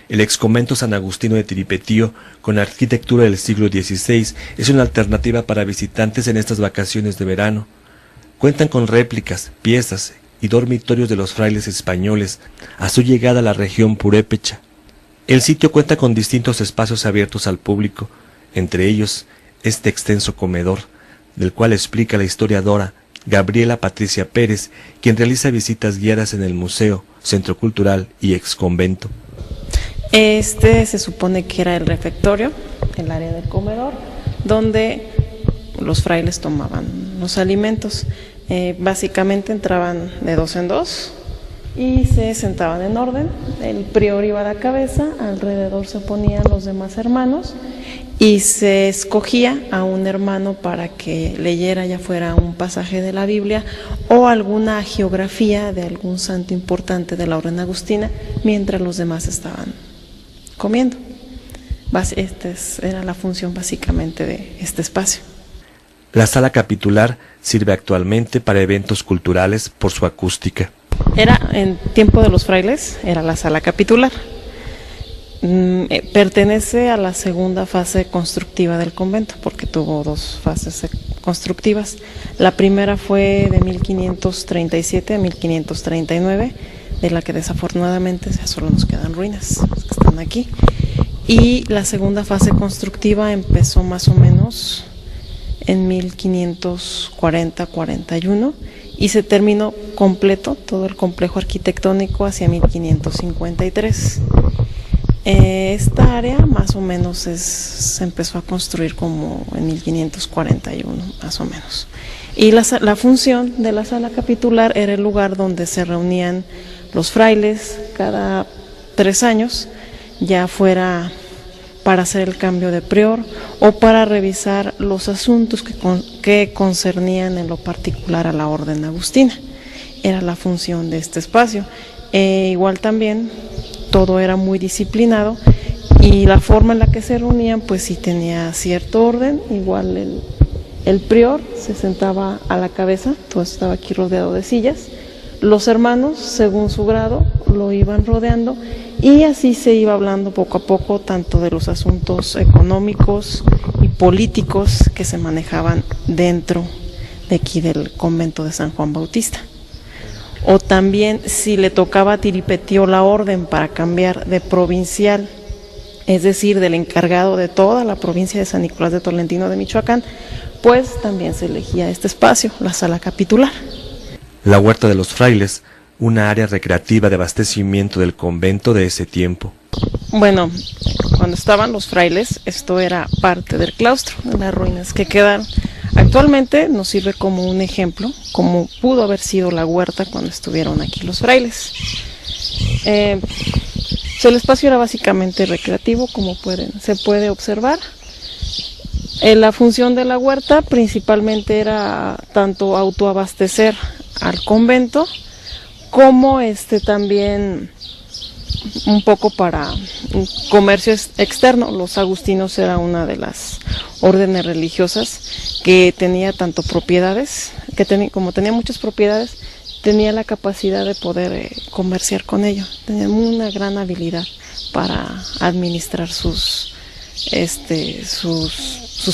El exconvento San Agustino de Tiripetío, con arquitectura del siglo XVI, es una alternativa para visitantes en estas vacaciones de verano. Cuentan con réplicas, piezas y dormitorios de los frailes españoles a su llegada a la región purépecha. El sitio cuenta con distintos espacios abiertos al público, entre ellos este extenso comedor, del cual explica la historiadora Gabriela Patricia Pérez, quien realiza visitas guiadas en el museo, centro cultural y exconvento. Este se supone que era el refectorio, el área del comedor, donde los frailes tomaban los alimentos. Básicamente entraban de dos en dos y se sentaban en orden. El prior iba a la cabeza, alrededor se ponían los demás hermanos y se escogía a un hermano para que leyera, ya fuera un pasaje de la Biblia o alguna geografía de algún santo importante de la orden agustina, mientras los demás estaban comiendo. Esta era la función básicamente de este espacio. La sala capitular sirve actualmente para eventos culturales por su acústica. Era en tiempo de los frailes, era la sala capitular. Pertenece a la segunda fase constructiva del convento, porque tuvo dos fases constructivas. La primera fue de 1537 a 1539, de la que desafortunadamente ya solo nos quedan ruinas, las que están aquí. Y la segunda fase constructiva empezó más o menos en 1540-41 y se terminó completo todo el complejo arquitectónico hacia 1553. Esta área más o menos se empezó a construir como en 1541, más o menos. Y la función de la sala capitular era el lugar donde se reunían los frailes cada 3 años, ya fuera para hacer el cambio de prior o para revisar los asuntos que concernían en lo particular a la orden agustina. Era la función de este espacio. Igual también todo era muy disciplinado y la forma en la que se reunían pues sí tenía cierto orden. Igual el prior se sentaba a la cabeza, todo estaba aquí rodeado de sillas. Los hermanos, según su grado, lo iban rodeando y así se iba hablando poco a poco tanto de los asuntos económicos y políticos que se manejaban dentro de aquí del convento de San Juan Bautista. O también si le tocaba a Tiripetío la orden para cambiar de provincial, es decir, del encargado de toda la provincia de San Nicolás de Tolentino de Michoacán, pues también se elegía este espacio, la sala capitular. La huerta de los frailes, una área recreativa de abastecimiento del convento de ese tiempo. Bueno, cuando estaban los frailes, esto era parte del claustro, de las ruinas que quedaron. Actualmente nos sirve como un ejemplo, como pudo haber sido la huerta cuando estuvieron aquí los frailes. El espacio era básicamente recreativo, como se puede observar. La función de la huerta principalmente era tanto autoabastecer al convento, como también un poco para comercio externo. Los agustinos era una de las órdenes religiosas que tenía tanto propiedades, como tenía muchas propiedades, tenía la capacidad de poder comerciar con ello. Tenía una gran habilidad para administrar sus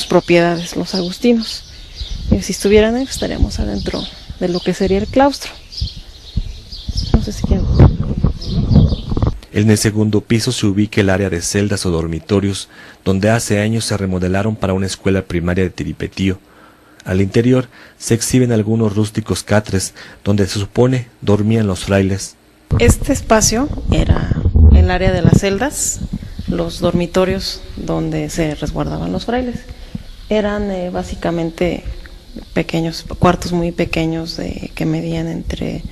propiedades, los agustinos. Y si estuvieran ahí, estaríamos adentro de lo que sería el claustro. No sé si quieren. En el segundo piso se ubica el área de celdas o dormitorios, donde hace años se remodelaron para una escuela primaria de Tiripetío. Al interior se exhiben algunos rústicos catres, donde se supone dormían los frailes. Este espacio era el área de las celdas, los dormitorios donde se resguardaban los frailes. Eran básicamente pequeños, cuartos muy pequeños que medían entre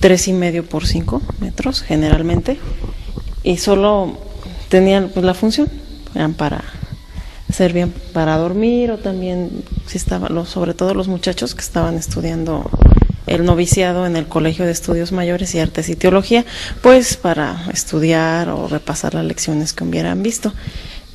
3,5 por 5 metros generalmente, y solo tenían la función, servían para dormir, o también si sobre todo los muchachos que estaban estudiando el noviciado en el Colegio de Estudios Mayores y Artes y Teología, pues para estudiar o repasar las lecciones que hubieran visto.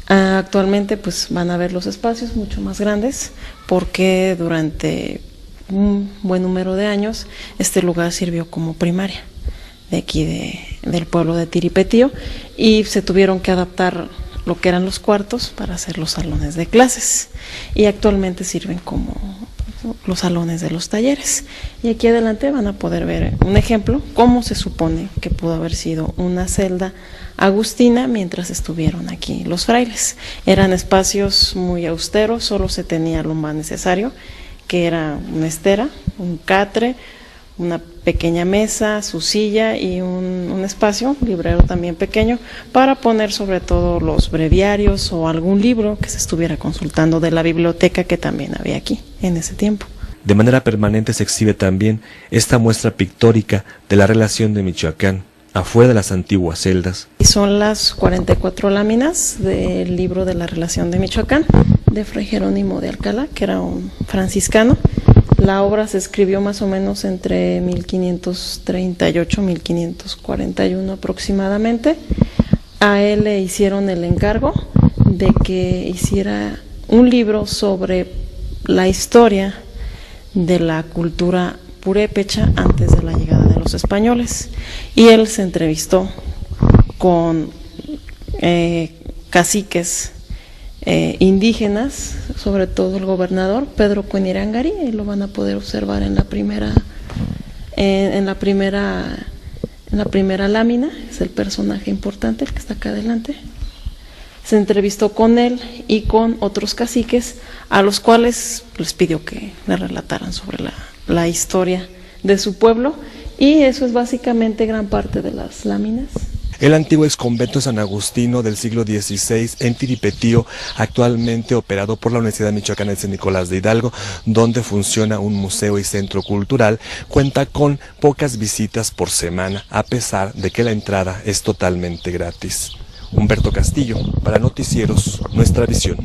Actualmente pues van a ver los espacios mucho más grandes, porque durante un buen número de años este lugar sirvió como primaria de aquí de del pueblo de Tiripetío, y se tuvieron que adaptar lo que eran los cuartos para hacer los salones de clases, y actualmente sirven como los salones de los talleres. Y aquí adelante van a poder ver un ejemplo cómo se supone que pudo haber sido una celda agustina mientras estuvieron aquí los frailes. Eran espacios muy austeros, solo se tenía lo más necesario, que era una estera, un catre, una pequeña mesa, su silla y un espacio, un librero también pequeño, para poner sobre todo los breviarios o algún libro que se estuviera consultando de la biblioteca que también había aquí en ese tiempo. De manera permanente se exhibe también esta muestra pictórica de la relación de Michoacán afuera de las antiguas celdas. Y son las 44 láminas del libro de la relación de Michoacán, de Fray Jerónimo de Alcalá, que era un franciscano. La obra se escribió más o menos entre 1538 y 1541 aproximadamente. A él le hicieron el encargo de que hiciera un libro sobre la historia de la cultura purépecha antes de la llegada de los españoles, y él se entrevistó con caciques indígenas, sobre todo el gobernador Pedro Cuenirangari, y lo van a poder observar en la primera lámina. Es el personaje importante, el que está acá adelante. Se entrevistó con él y con otros caciques, a los cuales les pidió que le relataran sobre la historia de su pueblo, y eso es básicamente gran parte de las láminas. El antiguo exconvento San Agustino del siglo XVI en Tiripetío, actualmente operado por la Universidad Michoacana de San Nicolás de Hidalgo, donde funciona un museo y centro cultural, cuenta con pocas visitas por semana, a pesar de que la entrada es totalmente gratis. Humberto Castillo, para Noticieros, Nuestra Visión.